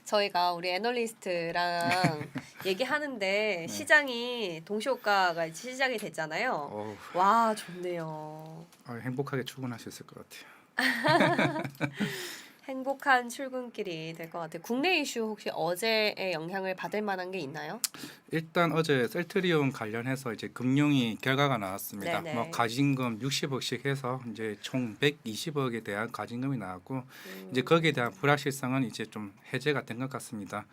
저희가 우리 애널리스트랑 얘기하는데 시장이 동시효과가 시작이 됐잖아요. 어우, 와, 좋네요. 행복하게 출근할 수 있을 것 같아요. 행복한 출근길이 될 것 같아요. 국내 이슈 혹시 어제의 영향을 받을 만한 게 있나요? 일단 어제 셀트리온 관련해서 이제 금융위 결과가 나왔습니다. 네네. 뭐 가진금 60억씩 해서 이제 총 120억에 대한 가진금이 나왔고 이제 거기에 대한 불확실성은 이제 좀 해제가 된 것 같습니다.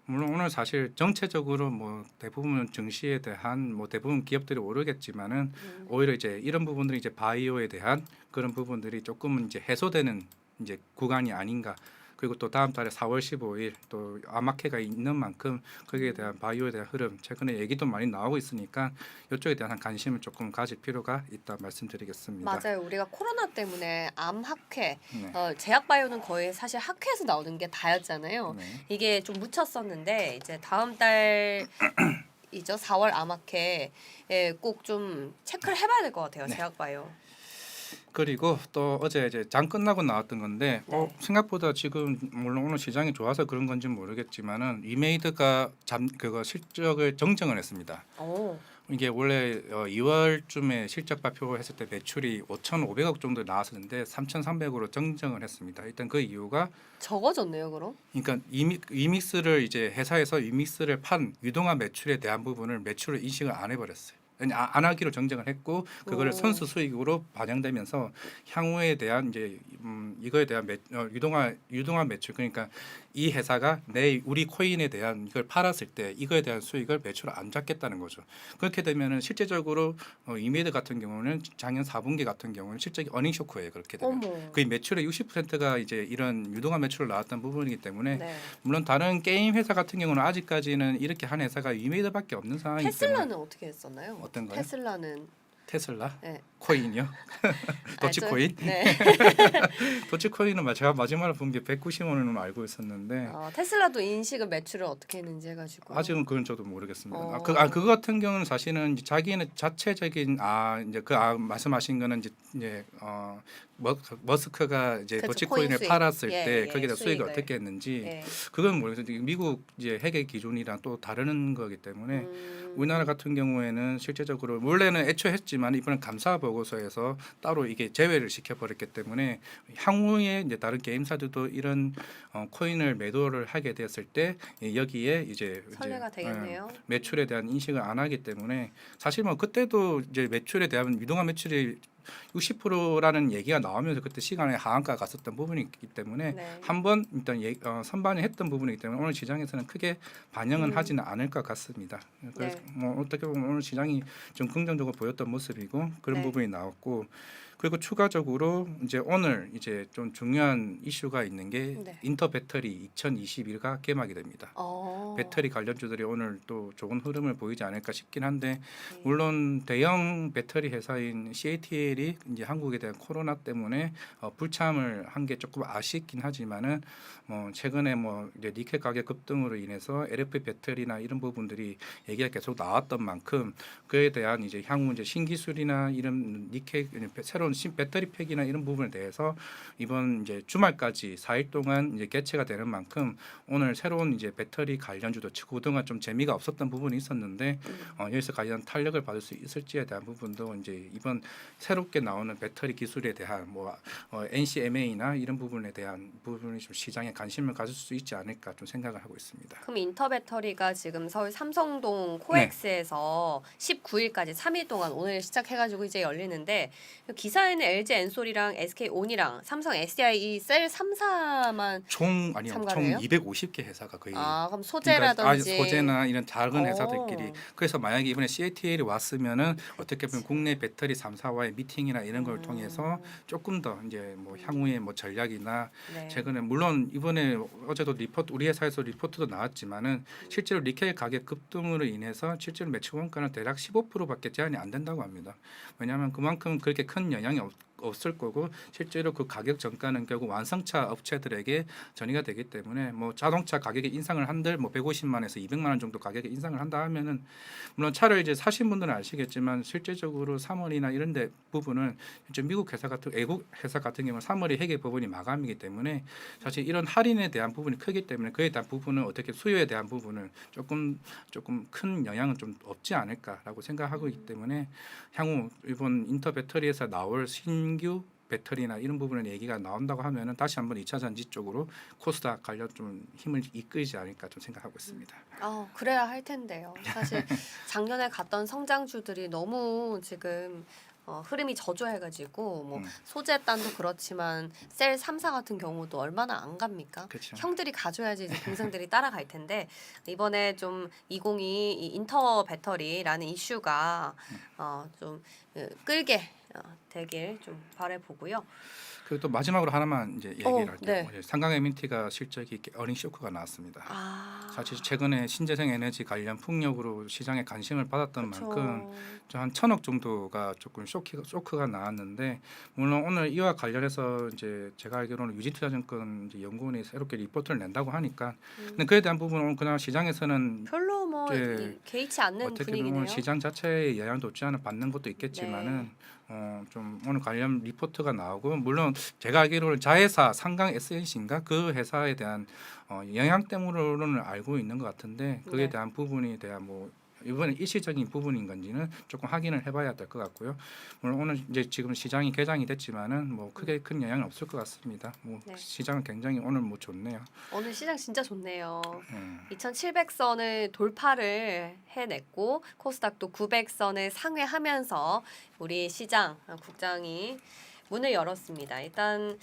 물론 오늘 사실 정체적으로 뭐 대부분 증시에 대한 뭐 대부분 기업들이 오르겠지만은 오히려 이제 이런 부분들이 이제 바이오에 대한 그런 부분들이 조금은 이제 해소되는 이제 구간이 아닌가. 그리고 또 다음 달에 4월 15일 또 아마케가 있는 만큼 거기에 대한 바이오에 대한 흐름 최근에 얘기도 많이 나오고 있으니까 이쪽에 대한 관심을 조금 가질 필요가 있다 말씀드리겠습니다. 맞아요. 우리가 코로나 때문에 암 학회, 네. 제약 바이오는 거의 사실 학회에서 나오는 게 다였잖아요. 네. 이게 좀 묻혔었는데 이제 다음 달 이죠 4월 암학회에 꼭 좀 체크를 해봐야 될 것 같아요. 네. 제약 바이오. 그리고 또 어제 이제 장 끝나고 나왔던 건데 네. 생각보다 지금 물론 오늘 시장이 좋아서 그런 건지는 모르겠지만은 이메이드가 그거 실적을 정정을 했습니다. 오, 이게 원래 2월쯤에 실적 발표했을 때 매출이 5,500억 정도 나왔었는데 3,300으로 정정을 했습니다. 일단 그 이유가 적어졌네요, 그럼. 그러니까 이믹스를 이제 회사에서 이믹스를 판 유동화 매출에 대한 부분을 매출을 인식을 안 해버렸어요. 아니, 안 하기로 정정을 했고 그거를 오. 선수 수익으로 반영되면서 향후에 대한 이제 이거에 대한 유동화 매출 그러니까 이 회사가 우리 코인에 대한 이걸 팔았을 때 이거에 대한 수익을 매출을 안 잡겠다는 거죠. 그렇게 되면은 실제적으로 이메이드 같은 경우는 작년 4분기 같은 경우는 실적이 어닝 쇼크예요. 그렇게 되면 어머. 그 매출의 60%가 이제 이런 유동화 매출로 나왔던 부분이기 때문에 네. 물론 다른 게임 회사 같은 경우는 아직까지는 이렇게 한 회사가 이메이드밖에 없는 상황이기 때문에 테슬라는 어떻게 했었나요? 어떤 거요? 테슬라는 테슬라 네. 코인이요? 도치코인? 네. 도치코인은 제가 마지막으로 본 게 190원으로 알고 있었는데 테슬라도 인식은 매출을 어떻게 했는지 해가지고. 아직은 그건 저도 모르겠습니다. 어. 그거 같은 경우는 사실은 이제 자기는 자체적인 이제 말씀하신 거는 이제 머스크가 이제 그렇죠. 도치코인을 코인 수익. 팔았을 예, 때 예, 거기다 수익을 수익을. 어떻게 했는지 예. 그건 모르겠어요. 미국 이제 회계 기준이랑 또 다른 거기 때문에 우리나라 같은 경우에는 실제적으로 원래는 애초에 했지만 이번엔 감사 보고서에서 따로 이게 제외를 시켜버렸기 때문에 향후에 이제 다른 게임사들도 이런 코인을 매도를 하게 되었을 때 여기에 이제 선례가 되겠네요. 매출에 대한 인식을 안 하기 때문에 사실 뭐 그때도 이제 매출에 대한 유동화 매출이 60%라는 얘기가 나오면서 그때 시간에 하한가 갔었던 부분이 있기 때문에 네. 한번 일단 선반이 했던 부분이기 때문에 오늘 시장에서는 크게 반영은 하지는 않을 것 같습니다. 그래서 네. 뭐 어떻게 보면 오늘 시장이 좀 긍정적으로 보였던 모습이고 그런 네. 부분이 나왔고 그리고 추가적으로 이제 오늘 이제 좀 중요한 이슈가 있는 게 네. 인터 배터리 2021가 개막이 됩니다. 배터리 관련주들이 오늘 또 좋은 흐름을 보이지 않을까 싶긴 한데 물론 대형 배터리 회사인 CATL이 이제 한국에 대한 코로나 때문에 불참을 한 게 조금 아쉽긴 하지만은 최근에 이제 니켈 가격 급등으로 인해서 LFP 배터리나 이런 부분들이 얘기가 계속 나왔던 만큼 그에 대한 이제 향후 이제 신기술이나 이런 니켈 새로운 배터리 팩이나 이런 부분에 대해서 이번 이제 주말까지 4일 동안 이제 개최가 되는 만큼 오늘 새로운 이제 배터리 관련주도 그동안 좀 재미가 없었던 부분이 있었는데 여기서 과연 탄력을 받을 수 있을지에 대한 부분도 이제 이번 새롭게 나오는 배터리 기술에 대한 NCMA나 이런 부분에 대한 부분이 좀 시장에 관심을 가질 수 있지 않을까 좀 생각을 하고 있습니다. 그럼 인터 배터리가 지금 서울 삼성동 네. 코엑스에서 19일까지 3일 동안 오늘 시작해가지고 이제 열리는데 기사에는 LG 엔솔이랑 SK 온이랑 삼성 SDI 셀 3사만 총 참가를 해요? 250개 회사가 거의 그럼 소재라든지 소재나 이런 작은 회사들끼리 오. 그래서 만약에 이번에 CATL이 왔으면은 어떻게 보면 국내 배터리 3사와의 미팅이나 이런 걸 통해서 조금 더 이제 향후에 전략이나 네. 최근에 물론 이번에 어제도 우리 회사에서 리포트도 나왔지만은 실제로 니켈 가격 급등으로 인해서 실제로 매출 원가는 대략 15%밖에 제한이 안 된다고 합니다. 왜냐하면 그만큼 그렇게 큰 영향이 없을 거고 실제로 그 가격 정가는 결국 완성차 업체들에게 전이가 되기 때문에 뭐 자동차 가격의 인상을 한들 뭐 150만에서 200만 원 정도 가격의 인상을 한다 하면은 물론 차를 이제 사신 분들은 아시겠지만 실제적으로 3월이나 이런 데 부분은 이제 미국 회사 같은 외국 회사 같은 경우는 3월이 회계 부분이 마감이기 때문에 사실 이런 할인에 대한 부분이 크기 때문에 그에 대한 부분은 어떻게 수요에 대한 부분은 조금 큰 영향은 좀 없지 않을까라고 생각하고 있기 때문에 향후 이번 인터 배터리에서 나올 신규 배터리나 이런 부분의 얘기가 나온다고 하면은 다시 한번 2차 전지 쪽으로 코스닥 관련 좀 힘을 이끌지 않을까 좀 생각하고 있습니다. 그래야 할 텐데요. 사실 작년에 갔던 성장주들이 너무 지금 흐름이 저조해가지고 뭐 소재단도 그렇지만 셀 3사 같은 경우도 얼마나 안 갑니까? 그쵸. 형들이 가져야지 이제 동생들이 따라갈 텐데 이번에 좀 2022 이 인터 배터리라는 이슈가 좀 끌게 되길 좀 바라보고요. 그리고 또 마지막으로 하나만 이제 얘기를 할게요. 네. 삼강 MNT가 실적이 어닝 쇼크가 나왔습니다. 사실 최근에 신재생 에너지 관련 풍력으로 시장에 관심을 받았던 그쵸. 만큼 한 1,000억 정도가 조금 쇼크가 나왔는데 물론 오늘 이와 관련해서 이제 제가 알기로는 유진투자증권 이제 연구원이 새롭게 리포트를 낸다고 하니까 근데 그에 대한 부분은 그냥 시장에서는 별로 뭐 이제 개의치 않는 어떻게 분위기네요. 보면 시장 자체에 영향도 없지 않아 받는 것도 있겠지만은 좀 오늘 관련 리포트가 나오고 물론 제가 알기로는 자회사 상강 SNC인가 그 회사에 대한 영향 때문으로는 알고 있는 것 같은데 그에 네. 대한 부분에 대한 뭐 이번에 일시적인 부분인 건지는 조금 확인을 해봐야 될 것 같고요. 물론 오늘 이제 지금 시장이 개장이 됐지만은 뭐 크게 큰 영향은 없을 것 같습니다. 뭐 네. 시장은 굉장히 오늘 뭐 좋네요. 오늘 시장 진짜 좋네요. 음. 2700선을 돌파를 해냈고 코스닥도 900선을 상회하면서 우리 시장 국장이 문을 열었습니다. 일단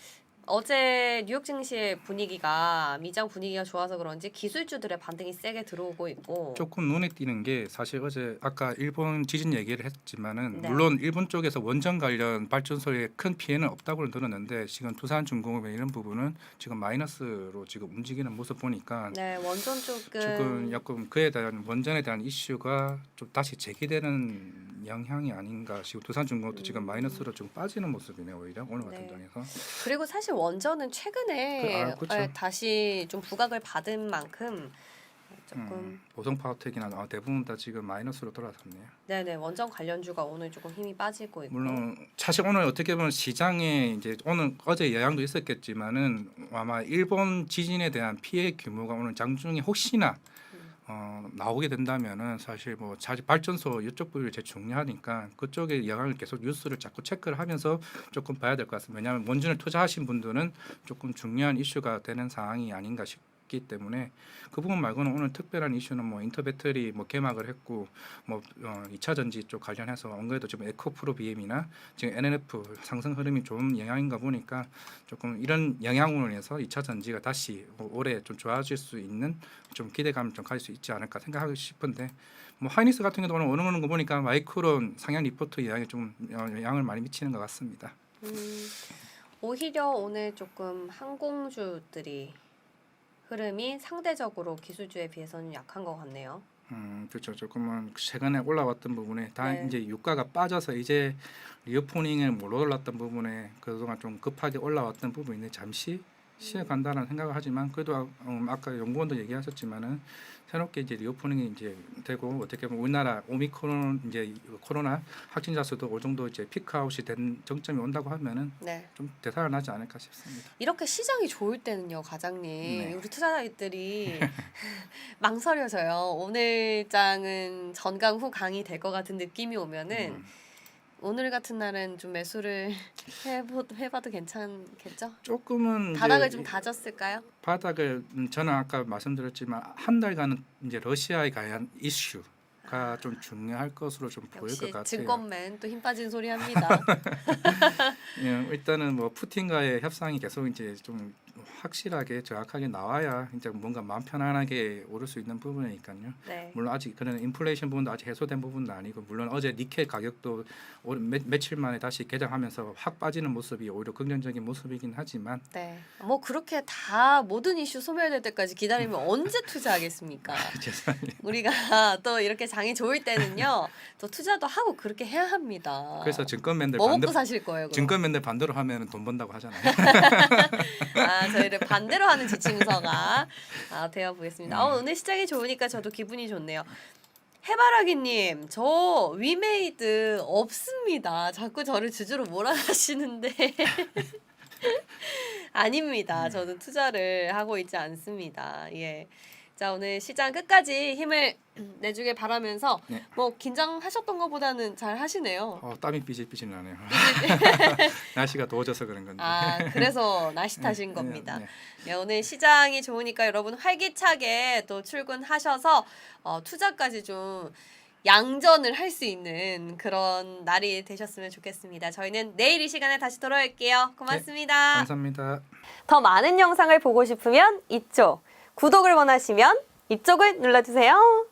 어제 뉴욕 증시의 분위기가 미장 분위기가 좋아서 그런지 기술주들의 반등이 세게 들어오고 있고 조금 눈에 띄는 게 사실 어제 아까 일본 지진 얘기를 했지만은 네. 물론 일본 쪽에서 원전 관련 발전소에 큰 피해는 없다고는 들었는데 지금 두산중공업의 이런 부분은 지금 마이너스로 지금 움직이는 모습 보니까 네 원전 쪽은 조금 약간 그에 대한 원전에 대한 이슈가 좀 다시 제기되는 영향이 아닌가 싶고 두산중공업도 지금 마이너스로 좀 빠지는 모습이네요 오히려 오늘 같은 네. 장에서 그리고 사실 원전은 최근에 그쵸. 다시 좀 부각을 받은 만큼 조금 보성 파워텍이나 대부분 다 지금 마이너스로 돌아섰네요. 네네 원전 관련주가 오늘 조금 힘이 빠지고 있고 물론 사실 오늘 어떻게 보면 시장에 이제 오늘 어제 영향도 있었겠지만은 아마 일본 지진에 대한 피해 규모가 오늘 장중에 혹시나 나오게 된다면은 사실 뭐 자체 발전소 이쪽 부분이 제일 중요하니까 그쪽에 영향을 계속 뉴스를 자꾸 체크를 하면서 조금 봐야 될 것 같습니다. 왜냐하면 원전을 투자하신 분들은 조금 중요한 이슈가 되는 상황이 아닌가 싶기 때문에 그 부분 말고는 오늘 특별한 이슈는 뭐 인터 배터리 뭐 개막을 했고 뭐 2차 전지 쪽 관련해서 안 그래도 지금 에코프로 BM이나 지금 NNF 상승 흐름이 좋은 영향인가 보니까 조금 이런 영향으로 인해서 2차 전지가 다시 올해 좀 좋아질 수 있는 좀 기대감을 좀 가질 수 있지 않을까 생각하고 싶은데 뭐 하이닉스 같은 경우도 오늘 오는 거 보니까 마이크론 상향 리포트 영향이 좀 영향을 많이 미치는 것 같습니다. 오히려 오늘 조금 항공주들이 흐름이 상대적으로 기술주에 비해서는 약한 것 같네요. 그렇죠. 조금은 최근에 올라왔던 부분에 다 네. 이제 유가가 빠져서 이제 리오프닝을 못 올랐던 부분에 그동안 좀 급하게 올라왔던 부분이 잠시 쉬어간다는 생각을 하지만 그래도 아까 연구원도 얘기하셨지만은 새롭게 이제 리오프닝이 이제 되고 어떻게 보면 우리나라 오미크론 이제 코로나 확진자 수도 어느 정도 이제 피크아웃이 된 정점이 온다고 하면은 네. 좀 되살아나지 않을까 싶습니다. 이렇게 시장이 좋을 때는요, 과장님. 네. 우리 투자자들이 망설여져요. 오늘 장은 전강 후 강이 될 것 같은 느낌이 오면은 오늘 같은 날은 좀 매수를 해봐도 괜찮겠죠? 조금은 바닥을 이제 좀 다졌을까요? 바닥을 저는 아까 말씀드렸지만 한 달간은 이제 러시아에 관한 이슈가 좀 중요할 것으로 좀 보일 것 역시 같아요. 증권맨 또 힘 빠진 소리 합니다. 예, 일단은 뭐 푸틴과의 협상이 계속 이제 좀 확실하게 정확하게 나와야 이제 뭔가 마음 편안하게 오를 수 있는 부분이니까요. 네. 물론 아직 그런 인플레이션 부분도 아직 해소된 부분도 아니고 물론 어제 니켈 가격도 며칠 만에 다시 개장하면서 확 빠지는 모습이 오히려 긍정적인 모습이긴 하지만 네. 뭐 그렇게 다 모든 이슈 소멸될 때까지 기다리면 언제 투자하겠습니까? 죄송해요. 우리가 또 이렇게 장이 좋을 때는요. 또 투자도 하고 그렇게 해야 합니다. 그래서 증권맨들 뭐 먹고 반대로 사실 거예요? 그럼? 증권맨들 반대로 하면 돈 번다고 하잖아요. 아, 저희를 반대로 하는 지침서가 되어 보겠습니다. 오늘 시장이 좋으니까 저도 기분이 좋네요. 해바라기님, 저 위메이드 없습니다. 자꾸 저를 주주로 몰아가시는데 아닙니다. 저는 투자를 하고 있지 않습니다. 예. 자, 오늘 시장 끝까지 힘을 내주길 바라면서 네. 뭐 긴장하셨던 것보다는 잘 하시네요. 땀이 삐질삐질 나네요. 날씨가 더워져서 그런 건데. 아, 그래서 날씨 탓인 네, 겁니다. 네. 네, 오늘 시장이 좋으니까 여러분 활기차게 또 출근하셔서 투자까지 좀 양전을 할 수 있는 그런 날이 되셨으면 좋겠습니다. 저희는 내일 이 시간에 다시 돌아올게요. 고맙습니다. 감사합니다. 더 많은 영상을 보고 싶으면 이쪽, 구독을 원하시면 이쪽을 눌러주세요.